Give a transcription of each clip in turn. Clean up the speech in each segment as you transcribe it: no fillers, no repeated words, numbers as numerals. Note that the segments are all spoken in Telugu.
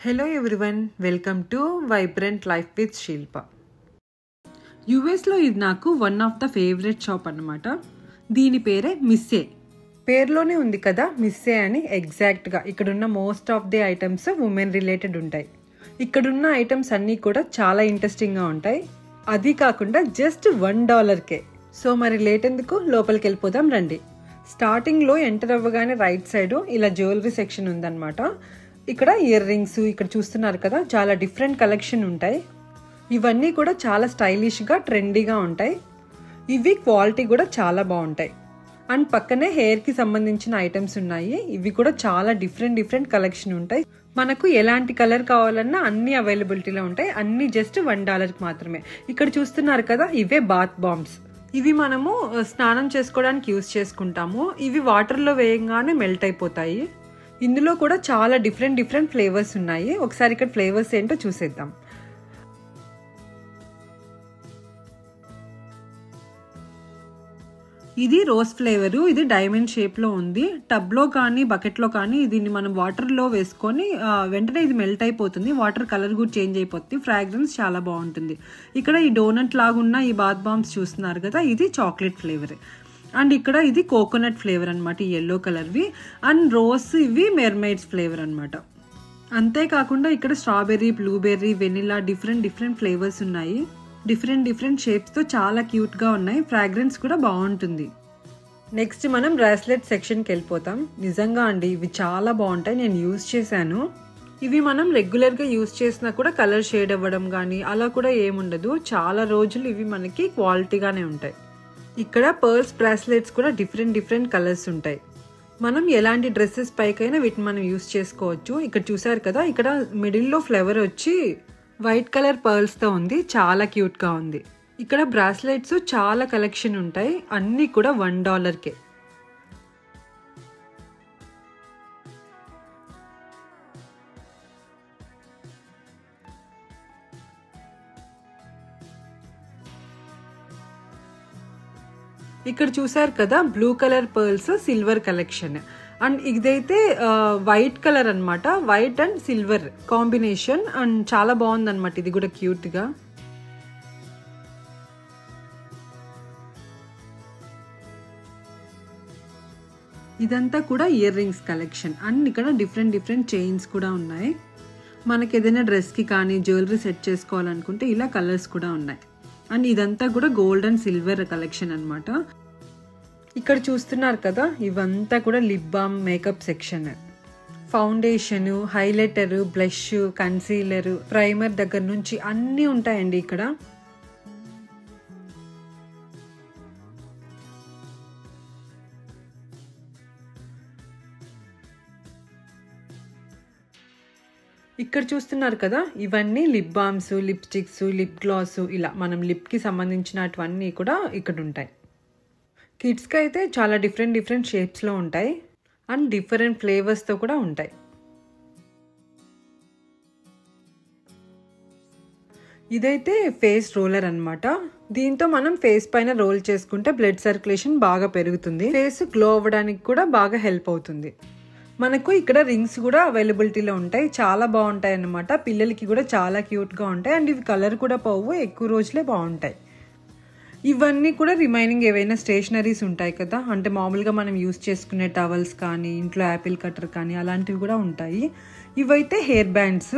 Hello everyone, welcome to Vibrant Life with Shilpa. యూఎస్లో ఇది నాకు one of the favourite shop అన్నమాట. దీని పేరే మిస్సే. పేరులోనే ఉంది కదా మిస్సే అని. ఎగ్జాక్ట్గా ఇక్కడున్న most of the items women related ఉంటాయి. ఇక్కడున్న ఐటమ్స్ అన్నీ కూడా చాలా ఇంట్రెస్టింగ్గా ఉంటాయి. అది కాకుండా జస్ట్ $1కే. సో మరి లేట్ ఎందుకు, లోపలికి వెళ్ళిపోదాం రండి. స్టార్టింగ్లో ఎంటర్ అవ్వగానే రైట్ సైడ్ ఇలా జ్యువెలరీ సెక్షన్ ఉందన్నమాట. ఇక్కడ ఇయర్ రింగ్స్ ఇక్కడ చూస్తున్నారు కదా, చాలా డిఫరెంట్ కలెక్షన్ ఉంటాయి. ఇవన్నీ కూడా చాలా స్టైలిష్గా ట్రెండీగా ఉంటాయి. ఇవి క్వాలిటీ కూడా చాలా బాగుంటాయి. అండ్ పక్కనే హెయిర్కి సంబంధించిన ఐటమ్స్ ఉన్నాయి. ఇవి కూడా చాలా డిఫరెంట్ కలెక్షన్ ఉంటాయి. మనకు ఎలాంటి కలర్ కావాలన్నా అన్ని అవైలబిలిటీలో ఉంటాయి. అన్ని జస్ట్ $1కి మాత్రమే. ఇక్కడ చూస్తున్నారు కదా, ఇవే బాత్ బాంబ్స్. ఇవి మనము స్నానం చేసుకోవడానికి యూజ్ చేసుకుంటాము. ఇవి వాటర్లో వేయంగానే మెల్ట్ అయిపోతాయి. ఇందులో కూడా చాలా డిఫరెంట్ ఫ్లేవర్స్ ఉన్నాయి. ఒకసారి ఇక్కడ ఫ్లేవర్స్ ఏంటో చూసేద్దాం. ఇది రోజ్ ఫ్లేవరు. ఇది డైమండ్ షేప్లో ఉంది. టబ్లో కానీ బకెట్లో కానీ దీన్ని మనం వాటర్లో వేసుకొని వెంటనే ఇది మెల్ట్ అయిపోతుంది. వాటర్ కలర్ కూడా చేంజ్ అయిపోతుంది. ఫ్రాగ్రెన్స్ చాలా బాగుంటుంది. ఇక్కడ ఈ డోనట్ లాగున్న ఈ బాత్ బాంబ్స్ చూస్తున్నారు కదా, ఇది చాక్లెట్ ఫ్లేవర్. అండ్ ఇక్కడ ఇది కోకోనట్ ఫ్లేవర్ అనమాట, ఈ ఎల్లో కలర్వి. అండ్ రోజ్ ఇవి మెర్మైడ్స్ ఫ్లేవర్ అనమాట. అంతేకాకుండా ఇక్కడ strawberry, blueberry, vanilla different flavours ఉన్నాయి. డిఫరెంట్ షేప్స్తో చాలా క్యూట్గా ఉన్నాయి. ఫ్రాగ్రెన్స్ కూడా బాగుంటుంది. నెక్స్ట్ మనం బ్రాస్లెట్ సెక్షన్కి వెళ్ళిపోతాం. నిజంగా అండి ఇవి చాలా బాగుంటాయి. నేను యూజ్ చేశాను. ఇవి మనం రెగ్యులర్గా యూజ్ చేసినా కూడా కలర్ షేడ్ అవ్వడం కానీ అలా కూడా ఏముండదు. చాలా రోజులు ఇవి మనకి క్వాలిటీగానే ఉంటాయి. ఇక్కడ పర్ల్స్ బ్రాస్లెట్స్ కూడా డిఫరెంట్ కలర్స్ ఉంటాయి. మనం ఎలాంటి డ్రెస్సెస్ పైకైనా వీటిని మనం యూస్ చేసుకోవచ్చు. ఇక్కడ చూసారు కదా, ఇక్కడ మిడిల్లో ఫ్లవర్ వచ్చి వైట్ కలర్ పర్ల్స్తో ఉంది. చాలా క్యూట్గా ఉంది. ఇక్కడ బ్రాస్లెట్స్ చాలా కలెక్షన్ ఉంటాయి. అన్నీ కూడా $1కే. ఇక్కడ చూసారు కదా, blue colour pearls silver collection. And ఇదైతే వైట్ కలర్ అనమాట. White and silver combination. And చాలా బాగుందన్నమాట. ఇది కూడా క్యూట్గా. ఇదంతా కూడా ఇయర్ రింగ్స్ కలెక్షన్. అండ్ ఇక్కడ డిఫరెంట్ చైన్స్ కూడా ఉన్నాయి. మనకి ఏదైనా డ్రెస్కి కానీ జ్యువెలరీ సెట్ చేసుకోవాలనుకుంటే ఇలా కలర్స్ కూడా ఉన్నాయి. అండ్ ఇదంతా కూడా గోల్డ్ అండ్ సిల్వర్ కలెక్షన్ అనమాట. ఇక్కడ చూస్తున్నారు కదా, ఇవంతా కూడా lip balm makeup section. Foundation, highlighter, blush, concealer, primer దగ్గర నుంచి అన్నీ ఉంటాయండి ఇక్కడ. ఇక్కడ చూస్తున్నారు కదా, ఇవన్నీ lip balms, lipsticks, lip gloss, ఇలా మనం లిప్కి సంబంధించినటువన్నీ కూడా ఇక్కడ ఉంటాయి. కిడ్స్కి అయితే చాలా డిఫరెంట్ షేప్స్లో ఉంటాయి. అండ్ డిఫరెంట్ ఫ్లేవర్స్తో కూడా ఉంటాయి. ఇదైతే ఫేస్ రోలర్ అనమాట. దీంతో మనం ఫేస్ పైన రోల్ చేసుకుంటే బ్లడ్ సర్క్యులేషన్ బాగా పెరుగుతుంది. ఫేస్ గ్లో అవ్వడానికి కూడా బాగా హెల్ప్ అవుతుంది. మనకు ఇక్కడ రింగ్స్ కూడా అవైలబిలిటీలో ఉంటాయి. చాలా బాగుంటాయి అన్నమాట. పిల్లలకి కూడా చాలా క్యూట్గా ఉంటాయి. అండ్ ఇవి కలర్ కూడా పోవు, ఎక్కువ రోజులే బాగుంటాయి. ఇవన్నీ కూడా రిమైనింగ్ ఏవైనా స్టేషనరీస్ ఉంటాయి కదా, అంటే మామూలుగా మనం యూస్ చేసుకునే టవల్స్ కానీ ఇంట్లో యాపిల్ కటర్ కానీ అలాంటివి కూడా ఉంటాయి. ఇవైతే హెయిర్ బ్యాండ్స్.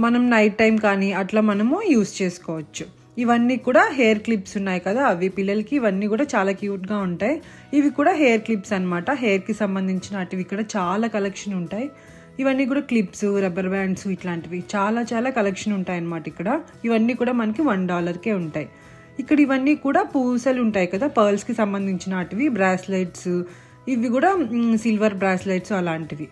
మనం నైట్ టైం కానీ అట్లా మనము యూస్ చేసుకోవచ్చు. ఇవన్నీ కూడా హెయిర్ క్లిప్స్ ఉన్నాయి కదా, అవి పిల్లలకి. ఇవన్నీ కూడా చాలా క్యూట్గా ఉంటాయి. ఇవి కూడా హెయిర్ క్లిప్స్ అనమాట. హెయిర్కి సంబంధించిన అటువి ఇక్కడ చాలా కలెక్షన్ ఉంటాయి. ఇవన్నీ కూడా క్లిప్స్, రబ్బర్ బ్యాండ్స్ ఇట్లాంటివి చాలా కలెక్షన్ ఉంటాయి అన్నమాట ఇక్కడ. ఇవన్నీ కూడా మనకి $1కే ఉంటాయి. ఇక్కడ ఇవన్నీ కూడా పూసలు ఉంటాయి కదా, పర్ల్స్కి సంబంధించిన అటువి, బ్రాస్లెట్స్, ఇవి కూడా సిల్వర్ బ్రాస్లెట్స్ అలాంటివి.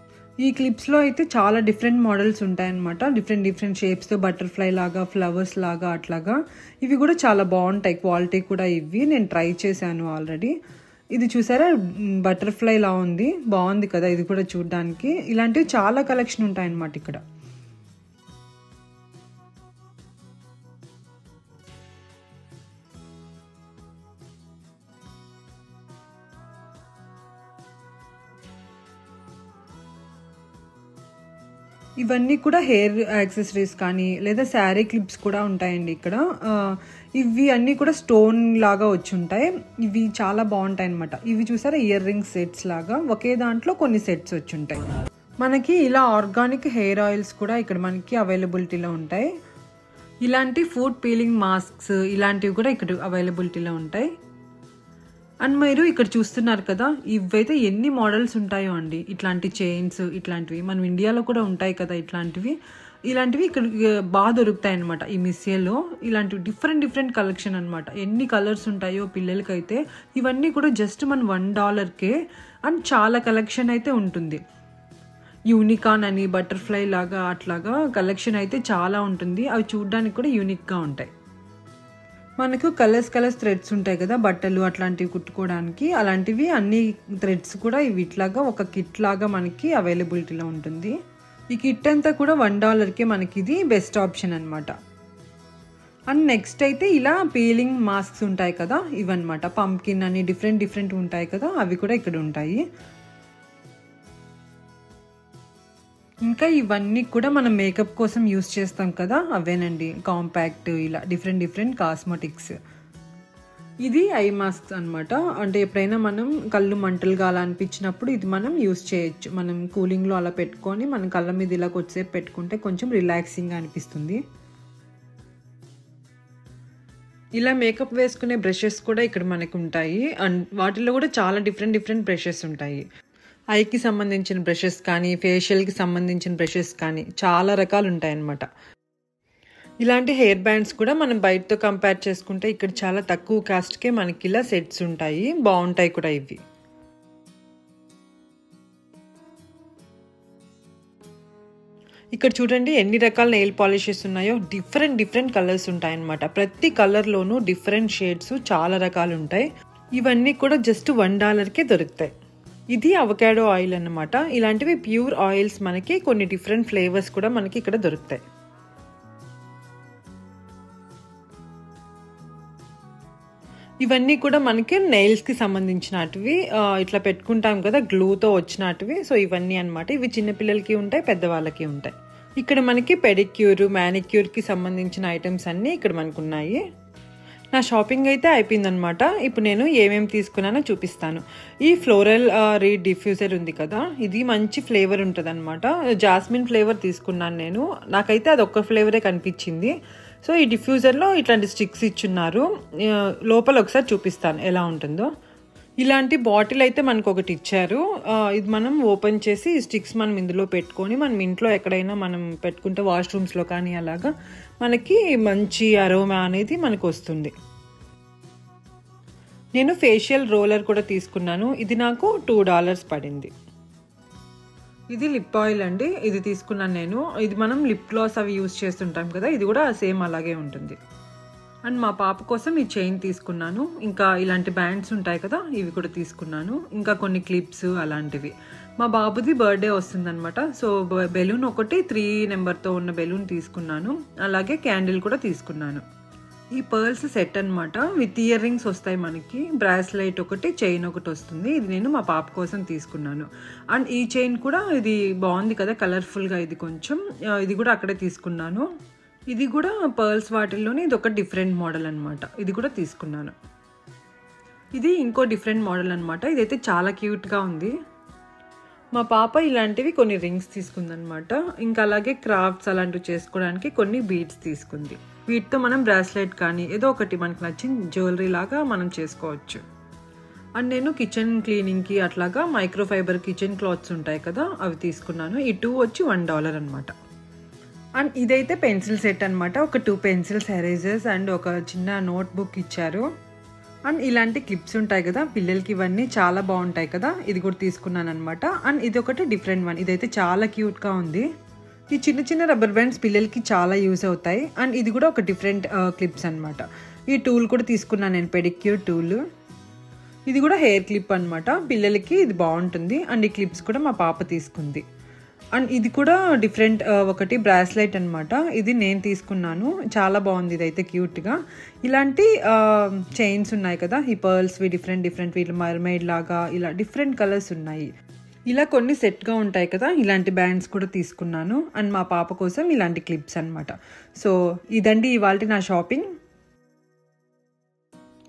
ఈ క్లిప్స్లో అయితే చాలా డిఫరెంట్ మోడల్స్ ఉంటాయన్నమాట. డిఫరెంట్ షేప్స్తో బటర్ఫ్లై లాగా, ఫ్లవర్స్ లాగా అట్లాగా. ఇవి కూడా చాలా బాగుంటాయి. క్వాలిటీ కూడా ఇవి నేను ట్రై చేశాను ఆల్రెడీ. ఇది చూసారా, బటర్ఫ్లై లా ఉంది, బాగుంది కదా ఇది కూడా చూడడానికి. ఇలాంటివి చాలా కలెక్షన్ ఉంటాయన్నమాట ఇక్కడ. ఇవన్నీ కూడా హెయిర్ యాక్సెసరీస్ కానీ లేదా శారీ క్లిప్స్ కూడా ఉంటాయండి ఇక్కడ. ఇవి అన్నీ కూడా స్టోన్ లాగా వచ్చి ఉంటాయి. ఇవి చాలా బాగుంటాయి అనమాట. ఇవి చూసారా ఇయర్ రింగ్ సెట్స్ లాగా ఒకే దాంట్లో కొన్ని సెట్స్ వచ్చి ఉంటాయి. మనకి ఇలా ఆర్గానిక్ హెయిర్ ఆయిల్స్ కూడా ఇక్కడ మనకి అవైలబిలిటీలో ఉంటాయి. ఇలాంటి ఫుడ్ పీలింగ్ మాస్క్స్ ఇలాంటివి కూడా ఇక్కడ అవైలబిలిటీలో ఉంటాయి. అండ్ మీరు ఇక్కడ చూస్తున్నారు కదా, ఇవైతే ఎన్ని మోడల్స్ ఉంటాయో అండి. ఇట్లాంటి చైన్స్ ఇట్లాంటివి మన ఇండియాలో కూడా ఉంటాయి కదా ఇట్లాంటివి. ఇలాంటివి ఇక్కడ బాగా దొరుకుతాయి అనమాట ఈ మిస్సేలో. ఇలాంటివి డిఫరెంట్ కలెక్షన్ అనమాట. ఎన్ని కలర్స్ ఉంటాయో పిల్లలకైతే. ఇవన్నీ కూడా జస్ట్ మన $1కే. అండ్ చాలా కలెక్షన్ అయితే ఉంటుంది. యూనికాన్ అని బటర్ఫ్లై లాగా అట్లాగా కలెక్షన్ అయితే చాలా ఉంటుంది. అవి చూడడానికి కూడా యూనిక్గా ఉంటాయి. మనకు కలర్స్ థ్రెడ్స్ ఉంటాయి కదా బట్టలు అట్లాంటివి కుట్టుకోవడానికి. అలాంటివి అన్ని థ్రెడ్స్ కూడా ఇవి ఇట్లాగా ఒక కిట్ లాగా మనకి అవైలబిలిటీలో ఉంటుంది. ఈ కిట్ అంతా కూడా $1కే మనకి ఇది బెస్ట్ ఆప్షన్ అనమాట. అండ్ నెక్స్ట్ అయితే ఇలా పీలింగ్ మాస్క్స్ ఉంటాయి కదా ఇవన్నమాట. పంకిన్ అని డిఫరెంట్ ఉంటాయి కదా, అవి కూడా ఇక్కడ ఉంటాయి. ఇంకా ఇవన్నీ కూడా మనం మేకప్ కోసం యూస్ చేస్తాం కదా, అవేనండి. కాంపాక్ట్ ఇలా డిఫరెంట్ కాస్మెటిక్స్. ఇది ఐ మాస్క్ అనమాట. అంటే ఎప్పుడైనా మనం కళ్ళు మంటలుగా అలా అనిపించినప్పుడు ఇది మనం యూస్ చేయొచ్చు. మనం కూలింగ్లో అలా పెట్టుకొని మన కళ్ళ మీద ఇలా కొద్దిసేపు పెట్టుకుంటే కొంచెం రిలాక్సింగ్గా అనిపిస్తుంది. ఇలా మేకప్ వేసుకునే బ్రషెస్ కూడా ఇక్కడ మనకు ఉంటాయి. అండ్ వాటిల్లో కూడా చాలా డిఫరెంట్ బ్రషెస్ ఉంటాయి. ఐకి సంబంధించిన బ్రషెస్ కానీ ఫేషియల్కి సంబంధించిన బ్రషెస్ కానీ చాలా రకాలు ఉంటాయన్నమాట. ఇలాంటి హెయిర్ బ్యాండ్స్ కూడా మనం బయటతో కంపేర్ చేసుకుంటే ఇక్కడ చాలా తక్కువ కాస్ట్కే మనకి ఇలా సెట్స్ ఉంటాయి. బాగుంటాయి కూడా ఇవి. ఇక్కడ చూడండి ఎన్ని రకాల నెయిల్ పాలిషెస్ ఉన్నాయో. డిఫరెంట్ కలర్స్ ఉంటాయన్నమాట. ప్రతి కలర్లోనూ డిఫరెంట్ షేడ్స్ చాలా రకాలు ఉంటాయి. ఇవన్నీ కూడా జస్ట్ $1కే దొరుకుతాయి. ఇది అవకాడో ఆయిల్ అన్నమాట. ఇలాంటివి ప్యూర్ ఆయిల్స్ మనకి కొన్ని డిఫరెంట్ ఫ్లేవర్స్ కూడా మనకి ఇక్కడ దొరుకుతాయి. ఇవన్నీ కూడా మనకి నెయిల్స్కి సంబంధించినటివి. ఇట్లా పెట్టుకుంటాం కదా గ్లూతో వచ్చినటివి. సో ఇవన్నీ అనమాట. ఇవి చిన్నపిల్లలకి ఉంటాయి, పెద్దవాళ్ళకి ఉంటాయి. ఇక్కడ మనకి పెడిక్యూర్ మ్యానిక్యూర్కి సంబంధించిన ఐటమ్స్ అన్నీ ఇక్కడ మనకు ఉన్నాయి. నా షాపింగ్ అయితే అయిపోయిందనమాట. ఇప్పుడు నేను ఏమేమి తీసుకున్నానో చూపిస్తాను. ఈ ఫ్లోరల్ రీడ్ డిఫ్యూజర్ ఉంది కదా, ఇది మంచి ఫ్లేవర్ ఉంటుంది అనమాట. జాస్మిన్ ఫ్లేవర్ తీసుకున్నాను నేను. నాకైతే అది ఒక్క ఫ్లేవరే కనిపించింది. సో ఈ డిఫ్యూజర్లో ఇట్లాంటి స్టిక్స్ ఇచ్చున్నారు. లోపల ఒకసారి చూపిస్తాను ఎలా ఉంటుందో. ఇలాంటి బాటిల్ అయితే మనకు ఒకటి ఇచ్చారు. ఇది మనం ఓపెన్ చేసి స్టిక్స్ మనం ఇందులో పెట్టుకొని మనం ఇంట్లో ఎక్కడైనా మనం పెట్టుకుంటే వాష్రూమ్స్లో కానీ అలాగా మనకి మంచి అరోమా అనేది మనకు వస్తుంది. నేను ఫేషియల్ రోలర్ కూడా తీసుకున్నాను. ఇది నాకు $2 పడింది. ఇది లిప్ ఆయిల్ అండి. ఇది తీసుకున్నాను నేను. ఇది మనం లిప్ గ్లాస్ అవి యూజ్ చేస్తుంటాం కదా, ఇది కూడా సేమ్ అలాగే ఉంటుంది. అండ్ మా పాప కోసం ఈ చైన్ తీసుకున్నాను. ఇంకా ఇలాంటి బ్యాండ్స్ ఉంటాయి కదా, ఇవి కూడా తీసుకున్నాను. ఇంకా కొన్ని క్లిప్స్ అలాంటివి. మా బాబుది బర్త్డే వస్తుందన్నమాట. సో బెలూన్ ఒకటి 3 నెంబర్తో ఉన్న బెలూన్ తీసుకున్నాను. అలాగే క్యాండిల్ కూడా తీసుకున్నాను. ఈ పర్ల్స్ సెట్ అనమాట. విత్ ఇయర్ రింగ్స్ వస్తాయి మనకి. బ్రాస్లైట్ ఒకటి, చైన్ ఒకటి వస్తుంది. ఇది నేను మా పాప కోసం తీసుకున్నాను. అండ్ ఈ చైన్ కూడా ఇది బాగుంది కదా కలర్ఫుల్గా. ఇది కొంచెం ఇది కూడా అక్కడే తీసుకున్నాను. ఇది కూడా పర్ల్స్ వాటిల్లోనే ఇది ఒక డిఫరెంట్ మోడల్ అనమాట. ఇది కూడా తీసుకున్నాను. ఇది ఇంకో డిఫరెంట్ మోడల్ అనమాట. ఇదైతే చాలా క్యూట్గా ఉంది. మా పాప ఇలాంటివి కొన్ని రింగ్స్ తీసుకుందనమాట. ఇంకా అలాగే క్రాఫ్ట్స్ అలాంటివి చేసుకోవడానికి కొన్ని బీడ్స్ తీసుకుంది. వీటితో మనం బ్రాస్లెట్ కానీ ఏదో ఒకటి మనకు నచ్చిన జ్యువెలరీ లాగా మనం చేసుకోవచ్చు. అండ్ నేను కిచెన్ క్లీనింగ్కి అట్లాగా మైక్రోఫైబర్ కిచెన్ క్లాత్స్ ఉంటాయి కదా, అవి తీసుకున్నాను. ఈ 2 వచ్చి $1 అనమాట. అండ్ ఇదైతే పెన్సిల్ సెట్ అనమాట. ఒక 2 పెన్సిల్స్, ఎరేజర్స్ అండ్ ఒక చిన్న నోట్ బుక్ ఇచ్చారు. అండ్ ఇలాంటి క్లిప్స్ ఉంటాయి కదా పిల్లలకి, ఇవన్నీ చాలా బాగుంటాయి కదా. ఇది కూడా తీసుకున్నాను అనమాట. అండ్ ఇది ఒకటి డిఫరెంట్ వన్. ఇదైతే చాలా క్యూట్గా ఉంది. ఈ చిన్న రబ్బర్ బ్యాండ్స్ పిల్లలకి చాలా యూజ్ అవుతాయి. అండ్ ఇది కూడా ఒక డిఫరెంట్ క్లిప్స్ అనమాట. ఈ టూల్ కూడా తీసుకున్నాను నేను, పెడిక్యూర్ టూల్. ఇది కూడా హెయిర్ క్లిప్ అనమాట. పిల్లలకి ఇది బాగుంటుంది. అండ్ ఈ క్లిప్స్ కూడా మా పాప తీసుకుంది. అండ్ ఇది కూడా డిఫరెంట్ ఒకటి బ్రాస్లైట్ అనమాట. ఇది నేను తీసుకున్నాను. చాలా బాగుంది. ఇదైతే క్యూట్గా. ఇలాంటి చైన్స్ ఉన్నాయి కదా, ఈ పర్ల్స్వి డిఫరెంట్ వీళ్ళు మర్మైడ్ లాగా ఇలా డిఫరెంట్ కలర్స్ ఉన్నాయి. ఇలా కొన్ని సెట్గా ఉంటాయి కదా, ఇలాంటి బ్యాండ్స్ కూడా తీసుకున్నాను. అండ్ మా పాప కోసం ఇలాంటి క్లిప్స్ అనమాట. సో ఇదండి ఇవాళ నా షాపింగ్.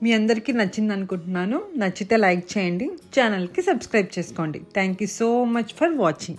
మీ అందరికీ నచ్చింది అనుకుంటున్నాను. నచ్చితే లైక్ చేయండి, ఛానల్కి సబ్స్క్రైబ్ చేసుకోండి. Thank you so much for watching.